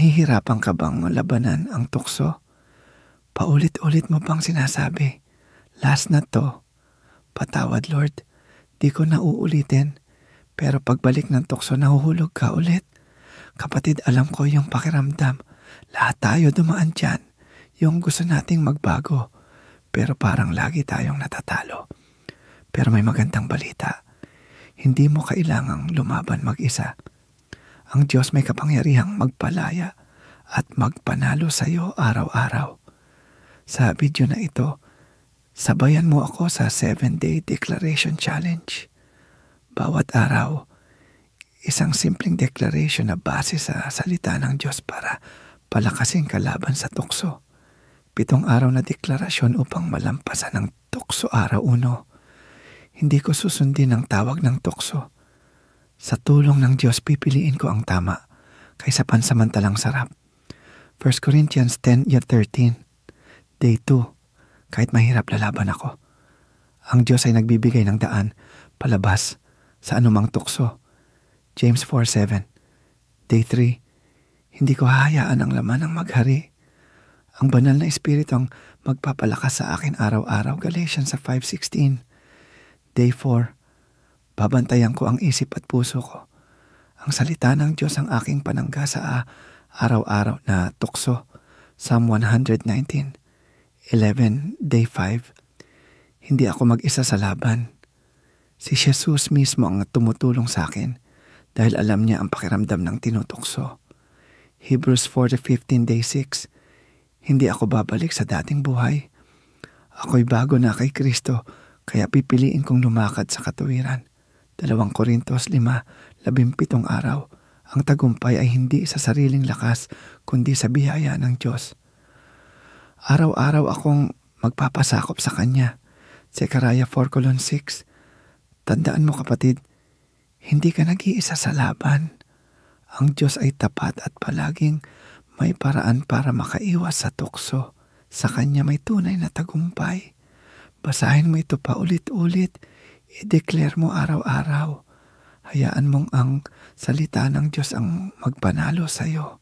Nahihirapan ka bang labanan ang tukso? Paulit-ulit mo bang sinasabi, last na to, patawad Lord, di ko na uulitin. Pero pagbalik ng tukso nahuhulog ka ulit. Kapatid, alam ko yung pakiramdam. Lahat tayo dumaan dyan. Yung gusto nating magbago. Pero parang lagi tayong natatalo. Pero may magandang balita. Hindi mo kailangang lumaban mag-isa. Ang Diyos may kapangyarihang magpalaya at magpanalo sa iyo araw-araw. Sa video na ito, sabayan mo ako sa 7-day declaration challenge. Bawat araw, isang simpleng declaration na base sa salita ng Diyos para palakasin kalaban sa tukso. 7 araw na deklarasyon upang malampasan ang tukso araw 1. Hindi ko susundin ang tawag ng tukso. Sa tulong ng Diyos, pipiliin ko ang tama kaysa pansamantalang sarap. 1 Corinthians 10:13. Day 2. Kahit mahirap lalaban ako. Ang Diyos ay nagbibigay ng daan palabas sa anumang tukso. James 4:7. Day 3. Hindi ko hahayaan ang laman ng maghari. Ang banal na espiritu ang magpapalakas sa akin araw-araw. Galatians 5:16. Day 4. Babantayan ko ang isip at puso ko. Ang salita ng Diyos ang aking panangga sa araw-araw na tukso. Psalm 119:11. Day 5. Hindi ako mag-isa sa laban. Si Jesus mismo ang tumutulong sa akin dahil alam niya ang pakiramdam ng tinutukso. Hebrews 4:15. Day 6. Hindi ako babalik sa dating buhay. Ako'y bago na kay Kristo, kaya pipiliin kong lumakad sa katuwiran. 2 Korintos 5:17 araw. Ang tagumpay ay hindi sa sariling lakas, kundi sa biyaya ng Diyos. Araw-araw akong magpapasakop sa Kanya. Zechariah 4:6. Tandaan mo kapatid, hindi ka nag-iisa sa laban. Ang Diyos ay tapat at palaging may paraan para makaiwas sa tukso. Sa Kanya may tunay na tagumpay. Basahin mo ito pa ulit-ulit. I-declare mo araw-araw. Hayaan mong ang salita ng Diyos ang magpanalo sa iyo.